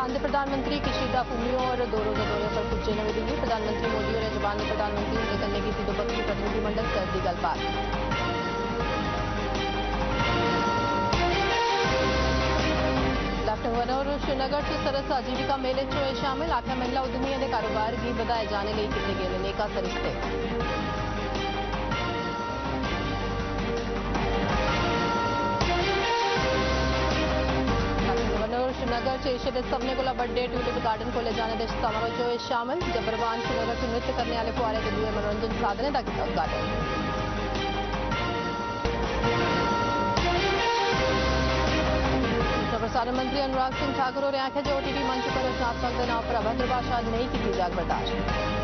Japan के प्रधानमंत्री Kishida Fumio और दो रोजा दौरे पर पुजे नवी दिल्ली। प्रधानमंत्री मोदी और जापान के प्रधानमंत्री उनके कन्ने की द्विपक्षीय प्रतिनिधिमंडल स्तर की गलबात। लेफ्टिनेंट गवर्नर श्रीनगर च सरस आजीविका मेले च होए शामिल। आख्या महिला उद्यमियों के कारोबार गी बधाए जाने लई कीते गए नेका सरिस्ते। श्रीनगर च एशिया के सभनें कोला बड़े ट्यूलिप गार्डन खोले जाने के समारोह च होए शामिल। जबरवान श्रीनगर च नृत्य करने वाले फुहारे के दुए मनोरंजन साधने का किया उद्घाटन। प्रसारण मंत्री अनुराग सिंह ठाकुर होरें आखेआ जे ओटीटी मंच पर रचनात्मक के नाम पर अभद्र भाषा नहीं की जाग बर्दाश्त।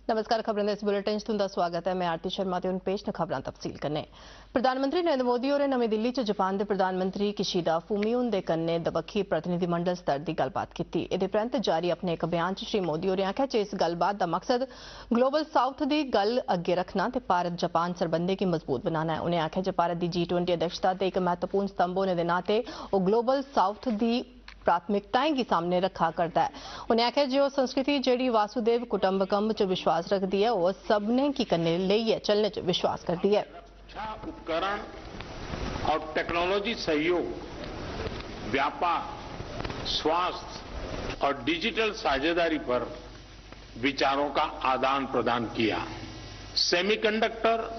नमस्कार, खबरें दे इस बुलेटिन च तुंदा स्वागत है। मैं आरती शर्मा ते हुण पेश न खबरां तफसील कन्नै। प्रधानमंत्री नरेंद्र मोदी होरें नमीं दिल्ली च जापान दे प्रधानमंत्री किशिदा फुमियो दे कन्नै दबक्खी प्रतिनिधिमंडल स्तर दी गल्लबात कीती। एह्दे परैंत जारी अपने इक बयान च श्री मोदी होरें आखेआ जे इस गल्लबात दा मकसद ग्लोबल साउथ दी गल्ल अग्गे रखना ते भारत जापान सरबंधें गी मजबूत बनाना है। उनें आखेआ जे भारत दी G20 अध्यक्षता ते इक महत्वपूर्ण स्तंभ होने दे नाते ओह् ग्लोबल साउथ दी प्राथमिकताएं की सामने रखा करता है। उन्हें आखेआ जे ओह् संस्कृति जेड़ी वासुदेव कुटुंबकम च विश्वास रखती है वह सबने की कन्ने लेइयै चलने च विश्वास करती है। उपकरण और टेक्नोलॉजी सहयोग, व्यापार, स्वास्थ्य और डिजिटल साझेदारी पर विचारों का आदान प्रदान किया। सेमीकंडक्टर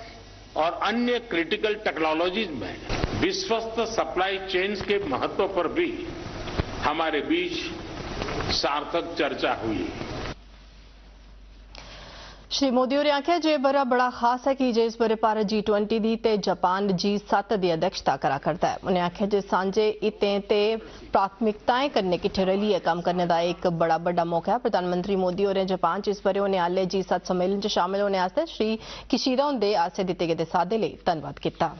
और अन्य क्रिटिकल टेक्नोलॉजीज में विश्वस्त सप्लाई चेन्स के महत्व पर भी हमारे बीच सार्थक चर्चा हुई। श्री मोदी होरें आखेआ जे बरा बड़ा खास है कि जे इस बरे भारत G20 दी ते जापान G7 दी अध्यक्षता करा करता है। उन्हें आखेआ जे सांझे हितें ते प्राथमिकताएं कन्नै किट्ठे रलियै कम्म करने दा एक बड़ा मौका है। प्रधानमंत्री मोदी होरें जापान च इस बरे होने आह्ले G7 सम्मेलन च शामिल होने आस्तै श्री किशिदा हुंदे आसेआ दित्ते गेदे सादे लेई धन्नवाद कीता।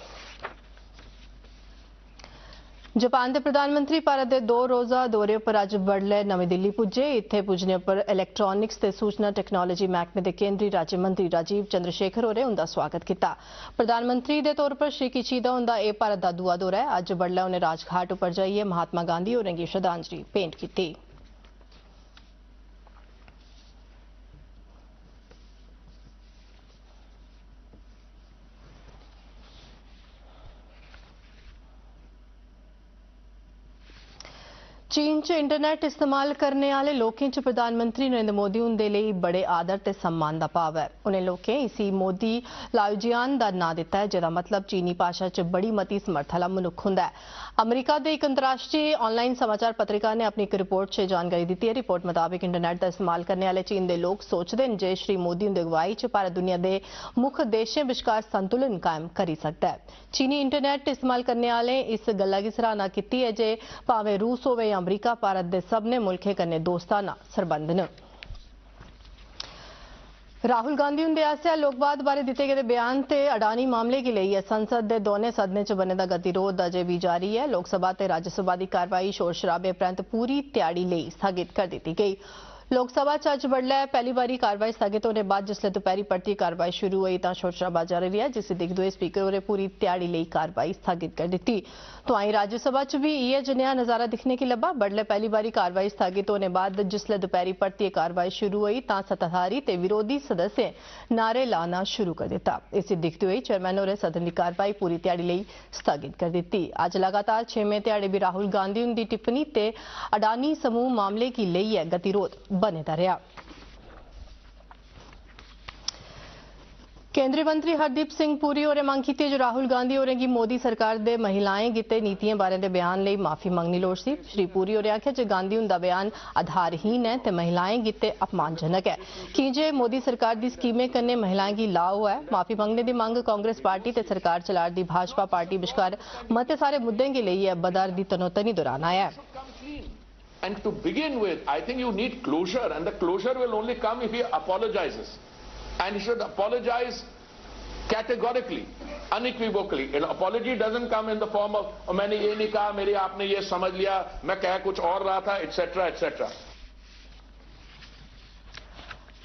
जापान के प्रधानमंत्री भारत के 2 रोजा दौरे पर अज बडलै नवी दिल्ली पुज्जे। इत्थे पुज्जने पर इलैक्ट्रॉनिक्स ते सूचना टेक्नोलॉजी मैहकमे के केंद्रीय राज्य मंत्री राजीव चंद्रशेखर होरें उनका स्वागत किया। प्रधानमंत्री के तौर पर श्री किशिदा उनका यह भारत का दूआ दौरा है। अज बडलै उन्हें राजघाट पर जाइए महात्मा गांधी होरें गी श्रद्धांजलि भेंट की। चीन च इंटरनेट इस्तेमाल करने वाले लोकें च प्रधानमंत्री नरेंद्र मोदी हुंदे लेई बड़े आदर ते सम्मान दा भाव है। उन्हें लोकें इसी मोदी लाओजियान दा नां दित्ता है, जेदा मतलब चीनी भाषा च बड़ी मती समर्थ आह्ला मनुक्ख हुंदा है। अमरीका दे इक अंतर्राष्ट्रीय ऑनलाइन समाचार पत्रिका ने अपनी एक रिपोर्ट च जानकारी दी है। रिपोर्ट मुताबिक इंटरनेट दा इस्तेमाल करने वाले चीन दे लोक सोचदे न जे श्री मोदी हुंदी अगुवाई च भारत दुनिया दे मुक्ख देशें विचकार संतुलन कायम करी सकदा है। चीनी इंटरनेट इस्तेमाल करने वाले इस गल्ला गी सराहना कीती है जे भावें रूस होवे या अमरीका भारत के सभनें मुल्खें कन्नै दोस्ताना सरबंध न। राहुल गांधी हुंदे आसेआ लोकवाद बारे दित्ते गेदे बयान ते अडानी मामले गी लेइयै संसद दे दोने सदनें च बने दा गतिरोध अजें भी जारी है। लोकसभा ते राज्यसभा दी कारवाई शोर शराबे परैंत पूरी ध्याड़ी लेई स्थगित कर दित्ती गई। लोकसभा च अज्ज बडलै पहली बारी कारवाई स्थगित होने बाद जिसलै दपैह्री परतियै कारवाई शुरू होई तां शोर शराबा जारी रेहा, जिसी दिखदे होई स्पीकर होरें पूरी ध्याड़ी लेई कारवाई स्थगित कर दित्ती। तोआईं राज्यसभा च भी इ'यै जनेहा नजारा दिक्खने गी लब्भा। बडलै पहली बारी कारवाई स्थगित होने बाद जिसलै दपैह्री परतियै कारवाई शुरू होई तां सत्ताधारी ते विरोधी सदस्यें नारे लाना शुरू कर दित्ता। इसी दिखदे होई चेयरमैन होरें सदन दी कारवाई पूरी ध्याड़ी लेई स्थगित कर दित्ती। अज्ज लगातार 6वें ध्याड़े भी राहुल गांधी हुंदी टिप्पणी ते अडानी समूह मामले गी लेइयै गतिरोध बने दा रेहा। केंद्रीय मंत्री हरदीप सिंह पुरी होरें मंग कीती जे राहुल गांधी होरें गी मोदी सरकार दे महिलाएं गित्ते नीतिएं बारे दे बयान लेई माफी मंगनी लोड़सी। श्री पुरी होरें आखेआ जे गांधी हुंदा बयान आधारहीन है ते महिलाएं गित्ते अपमानजनक है कि जे मोदी सरकार दी स्कीमें कन्नै महिलाएं गी लाभ होआ है। माफी मंगने दी मंग कांग्रेस पार्टी ते सरकार चला'रदी भाजपा पार्टी विचकार मते सारे मुद्दें गी लेइयै बधा'रदी तनोतनी दौरान आया है। And to begin with, I think you need closure, and the closure will only come if he apologizes. And he should apologize categorically, unequivocally. An apology doesn't come in the form of, मैंने ये नहीं कहा, मेरे आपने ये समझ लिया, मैं कह कुछ और रहा था, etc., etc.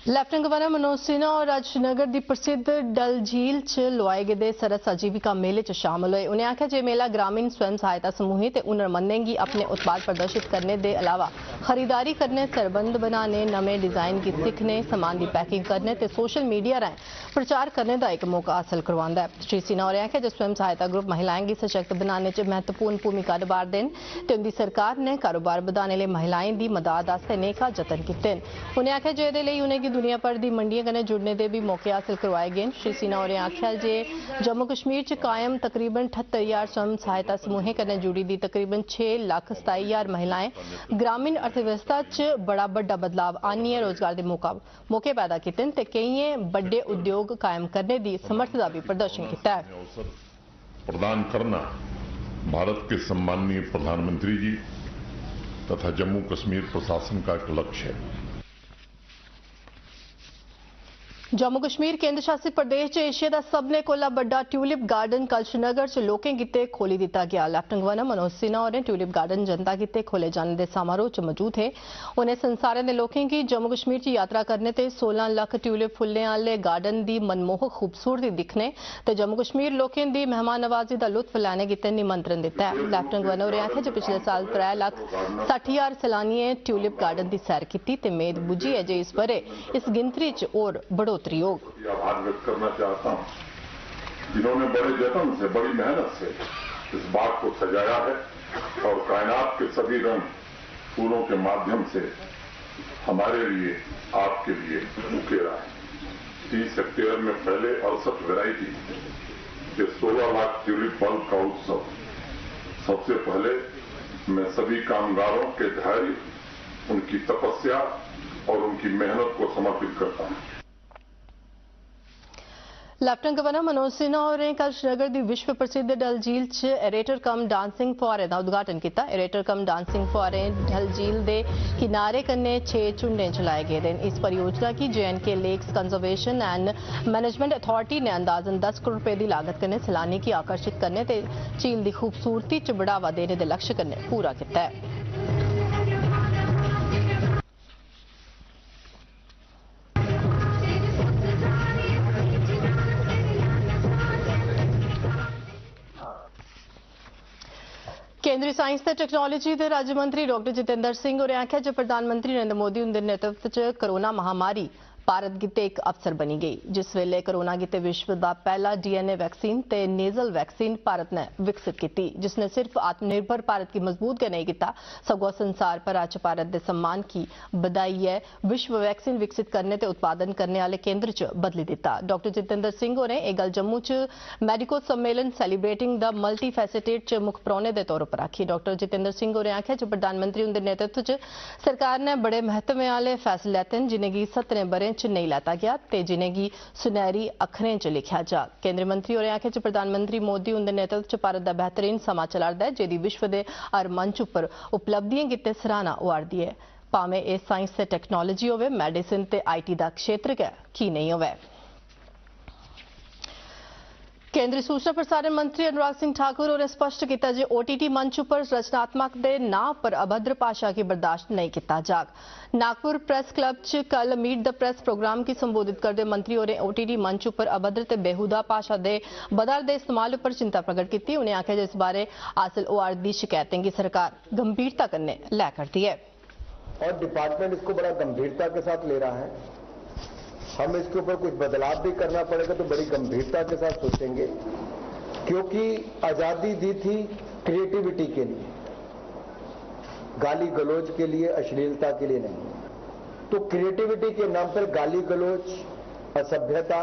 Lieutenant governor Manoj Sinha और ਅੱਜ श्रीनगर ਦੀ ਪ੍ਰਸਿੱਧ ਡਲ ਝੀਲ 'ਚ ਲੁਆਏ ਗਏ सरस आजीविका मेले 'ਚ शामिल होए। उन्हें आख्या जे मेला ग्रामीण स्वयं सहायता समूह ते हुनरमंदें अपने उत्पाद प्रदर्शित करने के अलावा खरीदारी करने, सरबंध बनाने, नवे डिजाइन की सीखने, सामान की पैकिंग करने ते सोशल मीडिया राएं प्रचार करने का एक मौका हासिल करवांदा है। श्री सिन्हा होरें आख्या जे स्वयं सहायता ग्रुप महिलाएं की सशक्त बनाने च महत्वपूर्ण भूमिका निभाते हैं ते उनकी सरकार ने कारोबार बढ़ाने लिए महिलाएं की मदद वास्ते नेका जतन किए। उन्हें आख्या जे इहदे लई उन्हें दुनिया भर की मंडियां कन्नै जुड़ने के भी मौके हासिल करवाए गए। श्री सिन्हा होरें आख्या जे जम्मू कश्मीर च कायम तकरीबन 78,000 स्वयं सहायता समूहें कन्नै जुड़ी दी तकरीबन 6,27,000 महिलाएं ग्रामीण अर्थव्यवस्था च बड़ा बड़ा बदलाव आनिए रोजगार के मौके पैदा किए ते कई बड़े उद्योग कायम करने की समर्थ का भी प्रदर्शन किया है। अवसर प्रदान करना भारत के सम्माननीय प्रधानमंत्री जी तथा जम्मू कश्मीर प्रशासन का एक लक्ष्य है। जम्मू कश्मीर केंद्र शासित प्रदेश च एशिया का सबने कोला बड़ा ट्यूलिप गार्डन कल श्रीनगर च लोकें गिते खोली दिता गया। लेफ्टिनेंट गवर्नर मनोज सिन्हा और ट्यूलिप गार्डन जनता गिते खोले जाने के समारोह च मौजूद थे। उन्हें संसार के लोकें की जम्मू कश्मीर च यात्रा करने ते 16 लाख ट्यूलिप फुल्लें आले गार्डन की मनमोहक खूबसूरती दिखने ते जम्मू कश्मीर लोकें की मेहमान नवाजी का लुत्फ लैने गिते निमंत्रण दिता है। लेफ्टिनेंट गवर्नर होरें आख्या जे पिछले साल 3,60,000 सैलानियों ट्यूलिप गार्डन की सैर की ते मेद बुझी है जे इस बरे इस गिनतरी च और बढ़ोतरी योग। आभार व्यक्त करना चाहता हूं जिन्होंने बड़े जतन से, बड़ी मेहनत से इस बाग को सजाया है और कायनात के सभी रंग फूलों के माध्यम से हमारे लिए, आपके लिए उकेरा है। 30 हेक्टेयर में फैले 68 वैरायटी के 16 लाख ट्यूलिप बल्ब का उत्सव सबसे पहले मैं सभी कामगारों के धैर्य, उनकी तपस्या और उनकी मेहनत को समर्पित करता हूं। लेफ्टिनेंट गवर्नर मनोज सिन्हा होरें कल श्रीनगर की विश्व प्रसिद्ध डल झील च एरेटर कम डांसिंग फुहारे का उद्घाटन किया। एरेटर कम डांसिंग फुहारे डल झील के किनारे कन्ने 6 झुंडे चलाए गए हैं। इस परियोजना की JNK lakes conservation and management authority ने अंदाजन 10 करोड़ रुपए की लागत कन्ने सैलानी की आकर्षित करने ते झील की खूबसूरती च बढ़ावा देने के लक्ष्य कन्ने पूरा किया है। केंद्रीय साइंस ते टेक्नोलॉजी के राज्य मंत्री डॉक्टर जितेंद्र सिंह होरें आख्या जे प्रधानमंत्री नरेंद्र मोदी उनके नेतृत्व च कोरोना महामारी भारत गिते एक अवसर बनी गई। जिस वेले कोरोना गिते विश्व का पहला DNA वैक्सीन ते नेजल वैक्सीन भारत ने विकसित की, जिसने सिर्फ आत्मनिर्भर भारत की मजबूत के नहीं किया सगों संसार पर आज भारत के सम्मान की बधाई है विश्व वैक्सीन विकसित करने ते उत्पादन करने वाले केंद्र च बदली दिता। डॉक्टर जितेंद्र सिंह होरें एक गल जम्मू च मेडिको सम्मेलन सेलिब्रेटिंग द मल्टी फैसेटेड च मुख परौने के तौर पर आखी। डॉक्टर जितेंद्र सिंह होरें आख्या जो प्रधानमंत्री उनके नेतृत्व च सरकार ने बड़े महत्व वाले फैसले लैते हैं जिन्हें 17 बरें च नहीं लाता गया ते जिन्हें सुनहरी अखरें च लिखा जा। केंद्रीय मंत्री होरें आख्या प्रधानमंत्री मोदी उनके नेतृत्व च भारत का बेहतरीन समा चला रहा है जिहदी विश्व के हर मंच उपर उपलब्धियां गिते सराहना होआरदी है, भावें इह साइंस ते टैक्नोलॉजी होवे, मेडिसिन ते IT का क्षेत्र है की नहीं होवे। केंद्रीय सूचना प्रसारण मंत्री अनुराग सिंह ठाकुर होरें स्पष्ट किया जे OTT मंच पर रचनात्मक दे नां पर अभद्र भाषा की बर्दाश्त नहीं किया जाग। नागपुर प्रेस क्लब च कल मीट द प्रेस प्रोग्राम की संबोधित करते मंत्री होरें OTT मंच पर अभद्र ते बेहुदा भाषा दे बधारदे इस्तेमाल पर चिंता प्रकट की। उन्हें आख्या इस बारे हासिल होआरदी शिकायतें की सरकार गंभीरता कन्नै लै करती है और डिपार्टमेंट इसको बड़ा गंभीरता के साथ ले रहा है। हम इसके ऊपर कुछ बदलाव भी करना पड़ेगा तो बड़ी गंभीरता के साथ सोचेंगे, क्योंकि आजादी दी थी क्रिएटिविटी के लिए, गाली गलौज के लिए, अश्लीलता के लिए नहीं। तो क्रिएटिविटी के नाम पर गाली गलौज, असभ्यता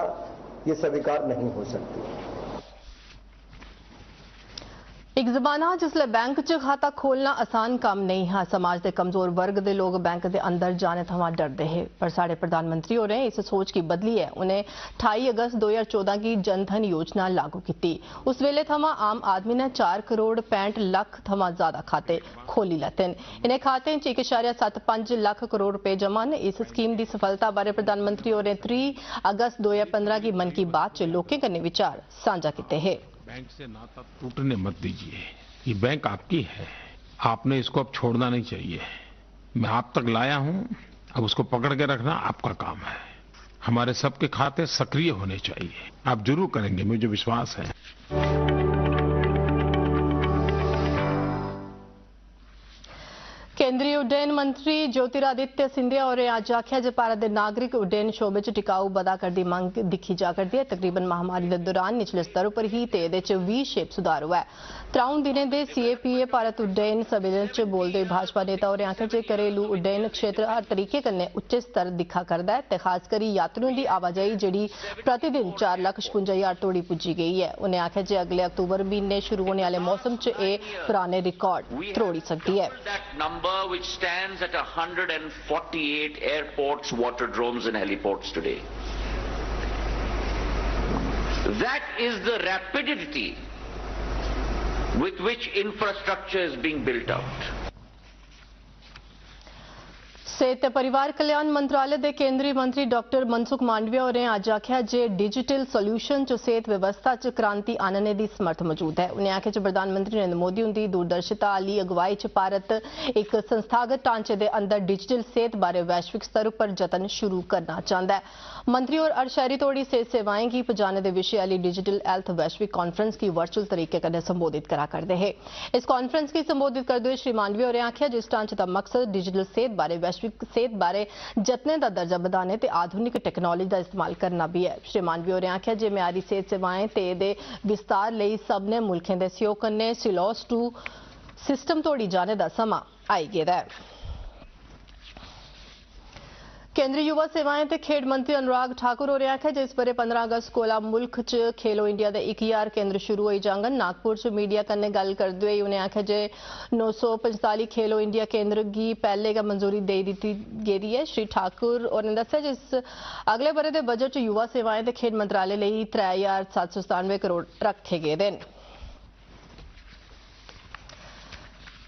ये स्वीकार नहीं हो सकती। एक जमाना जिसले बैंक च खाता खोलना आसान काम नहीं है। समाज के कमजोर वर्ग के लोग बैंक के अंदर जाने थमां डरते हैं, पर साढ़े प्रधानमंत्री हो रहे इस सोच की बदली है। उन्हें 28 अगस्त 2014 की जनधन योजना लागू की। उस वेले थमां आम आदमी ने 4 करोड़ 65 लाख थमां ज्यादा खाते खोली लैते। इन्हें खाते 1.75 लाख करोड़ रुपए जमा ने। इस स्कीम की सफलता बारे प्रधानमंत्री होरें 3 अगस्त 2015 की मन की बात च लोकें कन्नै विचार साझा किए हैं। बैंक से नाता टूटने मत दीजिए, ये बैंक आपकी है, आपने इसको अब छोड़ना नहीं चाहिए। मैं आप तक लाया हूं, अब उसको पकड़ के रखना आपका काम है। हमारे सबके खाते सक्रिय होने चाहिए। आप जरूर करेंगे, मुझे विश्वास है। केंद्रीय उड्डयन मंत्री ज्योतिरादित्य सिंधिया और आज आख्या जे भारत के नागरिक उड्डयन शोबे च टिकाऊ बधा करदी मंग दिखी जा करदी है। तकरीबन महामारी के दौरान निचले स्तर पर ही ते एदे च वी शेप सुधार हुआ है। त्राउन दिनें दे CAPA भारत उड्डयन सम्मेलन च बोलदे भाजपा नेता और आख्या जे घरेलू उड्डयन क्षेत्र हर तरीके कन्नै उच्चे स्तर दिखा करदा है ते खास करी यात्रुओं की आवाजाही जिहड़ी प्रतिदिन 4,56,000 तोड़ी पुज्जी गई है। उन्हें आख्या जे अगले अक्तूबर महीने शुरू होने वाले मौसम च एह पुराने रिकॉर्ड त्रोड़ी सकती है। Which stands at 148 airports, waterdromes and heliports today. That is the rapidity with which infrastructure is being built out. सेहत ते परिवार कल्याण मंत्रालय के केंद्रीय मंत्री डॉक्टर मनसुख मांडविया होरें अज्ज आख्या जे डिजिटल सोल्यूशन च सेहत व्यवस्था च क्रांति आनने की समर्थ मौजूद है। उन्हें आख्या जे प्रधानमंत्री नरेंद्र मोदी उनकी दूरदर्शिता आली अगवाई च भारत एक संस्थागत ढांचे के अंदर डिजिटल सेहत बारे वैश्विक स्तर पर जतन शुरू करना चाहता है। मंत्री और अर्धशहरी तोड़ी सेहत सेवाएं की पजाने के विषय वाली डिजिटल हेल्थ वैश्विक कॉन्फ्रेंस की वर्चुअल तरीके कन्नै संबोधित करा करते हैं। इस कॉन्फ्रेंस की संबोधित करते हुए श्री मांडविया होरें आख्या जिस ढांचे का मकसद डिजिटल सेहत बारे वैश्विक सेहत बारे जतने का दर्जा बढ़ाने ते आधुनिक टेक्नोलॉजी का इस्तेमाल करना भी है। श्री मांडविया होरें आख्या जे म्यारी सेहत सेवाएं ते दे विस्तार लई सबने मुल्खें दे सहयोग कन्नै सिलोस टू सिस्टम तोड़ी जाने का समा आई गेदा है। केंद्रीय युवा सेवाएं ते खेड मंत्री अनुराग ठाकुर होरें आख्या जे इस बरे 15 अगस्त कोला मुल्क च खेलो इंडिया दे 1000 केंद्र शुरू होई जांगन। नागपुर च मीडिया कन्नै गल करदे होई उन्हें आख्या जे 945 खेलो इंडिया केंद्र गी पहले गै मंजूरी देई दित्ती गेदी है। श्री ठाकुर होरें दस्सेआ जे इस अगले बरे दे बजट च युवा सेवाएं ते खेड मंत्रालय लेई 3797 करोड़ रखे गेदे न।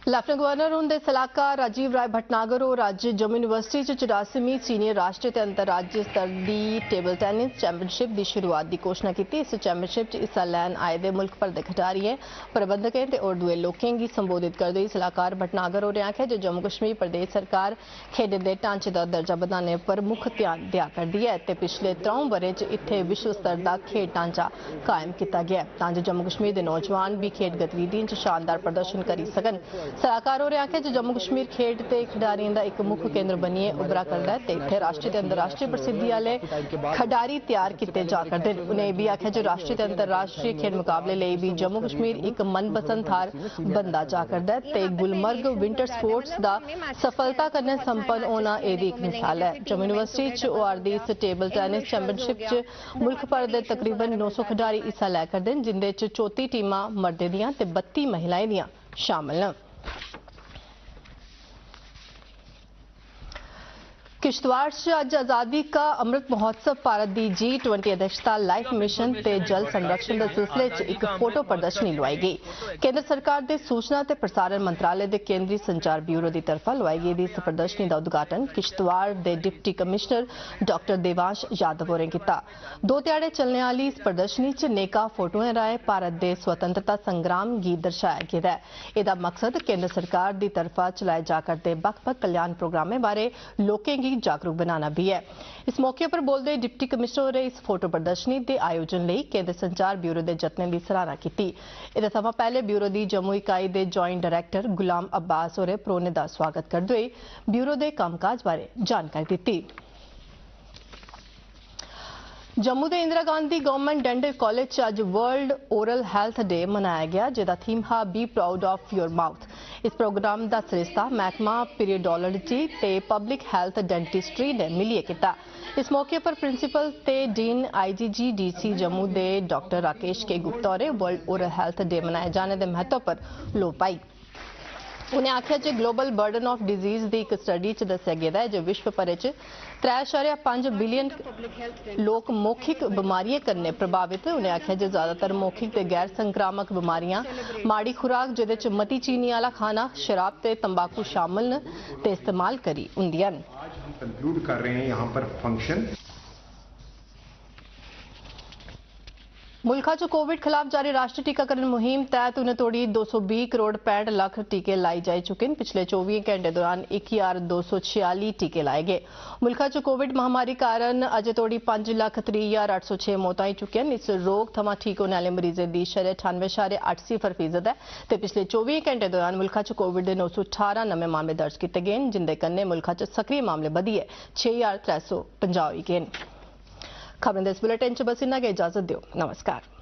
लेफ्टिनेंट गवर्नर हुंदे सलाहकार राजीव राय भटनागर और अज्ज जम्मू यूनिवर्सिटी च 84वीं सीनियर राष्ट्रीय ते अंतर्राज्य स्तर दी टेबल टेनिस चैंपियनशिप की शुरुआत की घोषणा की। इस चैंपियनशिप च हिस्सा लैन आए दे मुल्क भर दे खिडारियें प्रबंधकें ते और दुए लोकें गी संबोधित करदे होई सलाहकार भटनागर होरें आख्या जे जम्मू कश्मीर प्रदेश सरकार खेड्डें दे ढांचे दा दर्जा बधाने पर मुक्ख ध्यान देआ करदी है ते पिछले 3 ब'रें च इत्थे विश्व स्तर दा खेड ढांचा कायम किया गया है तां जे जम्मू कश्मीर दे नौजवान भी खेड गतिविधियों च शानदार प्रदर्शन करी सकन। सलाहकार होरें आख्या जे जम्मू कश्मीर खेड ते खिडारियों का एक मुख्य केंद्र बनिए उभरा करदा है ते इत्थे राष्ट्रीय ते अंतर्राष्ट्रीय प्रसिद्धि वाले खिडारी तैयार किए जा करदे न। उन्हें भी आख्या जे राष्ट्रीय ते अंतर्राष्ट्रीय खेड मुकाबले लई भी जम्मू कश्मीर एक मनपसंद थार बनदा जा करदा है ते गुलमर्ग विंटर स्पोर्ट्स दा सफलता कन्नै संपन्न होना एदी एक मिसाल है। जम्मू यूनिवर्सिटी च होआरदी इस टेबल टेनिस चैंपियनशिप च मुल्क भर दे तकरीबन 900 खिडारी हिस्सा लै करदे न जिंदे च 34 टीमां मर्दें दियां ते 32 महिलाएं दियां शामिल न। किश्तवाड़ से अज आजादी का अमृत महोत्सव भारत की G20 अध्यक्षता लाइफ मिशन ते जल संरक्षण के सिलसिले च एक फोटो प्रदर्शनी लवाई गई। केंद्र सरकार के सूचना ते प्रसारण मंत्रालय के केंद्रीय संचार ब्यूरो की तरफा लवाई गई इस प्रदर्शनी का उद्घाटन किश्तवाड़ के deputy commissioner doctor Devansh Yadav होरें किया। 2 ध्याड़े चलने वाली इस प्रदर्शनी च नेका फोटोएं राय भारत के स्वतंत्रता संग्राम गी दर्शाया गया है। इसका मकसद केंद्र सरकार की तरफा चलाए जा करते बक्ख-बक्ख कल्याण प्रोग्रामें बारे लोकें गी जागरूक बनाना भी है। इस मौके पर बोलते डिप्टी कमिश्नर ने इस फोटो प्रदर्शनी के आयोजन लिए केंद्र संचार ब्यूरो के जतनों की सराहना की। इससे समा पहले ब्यूरो की जम्मू इकाई के जॉइंट डायरैक्टर गुलाम अब्बास होरें परौने का स्वागत करते हुए ब्यूरो के कामकाज बारे जानकारी दी। जम्मू के Indira Gandhi government dental college अज वर्ल्ड ओरल हेल्थ डे मनाया गया जिसका थीम हा be proud of your mouth. इस प्रोग्राम का सरिस्ता महकमा पीरियडोलॉजी ते पब्लिक हेल्थ डेंटिस्ट्री ने मिलिए किया। इस मौके पर प्रिंसीपल ते डीन IGGDC जम्मू के डॉक्टर राकेश के गुप्ता होरें वर्ल्ड ओरल हेल्थ डे मनाए जाने के महत्व पर लो पाई। उन्हें आख्या जे ग्लोबल बर्डन ऑफ डिजीज की एक स्टडी च दस्सिया गेदा है जो विश्व भर च 3.5 बिलियन लोग मौखिक बीमारियों कन्नै प्रभावित। उन्हें आख्या जे ज्यादातर मौखिक ते गैर संक्रामक बीमारियां माड़ी खुराक जिहदे च मती चीनी वाला खाना शराब ते तंबाकू शामिल न ते इस्तेमाल करी हुंदियां न। आज हम कंक्लूड कर रहे हैं यहाँ पर फंक्शन मुल्खा च कोविड खिलाफ जारी राष्ट्रीय टीकाकरण मुहिम तहत उन्हें तोड़ी 220 करोड़ 65 लाख टीके लाई जाए चुके हैं। पिछले 24 घंटे दौरान 1,246 टीके लाए गए। मुल्खा च कोविड महामारी कारण अजे तोड़ी 5,30,806 मौतां आई चुकी हैं। इस रोग थमां ठीक होने वाले मरीजें दी शरह 98.80% है ते पिछले 24 घंटे दौरान मुल्खा च कोविड के 918 नमें मामले दर्ज किए गए, जिंदे कन्नै मुल्खा च सक्रिय मामले बधियै 6,350 होई गए। खबरें दे इस बुलेटिन च बस इन्ना गै, इजाजत दिओ, नमस्कार।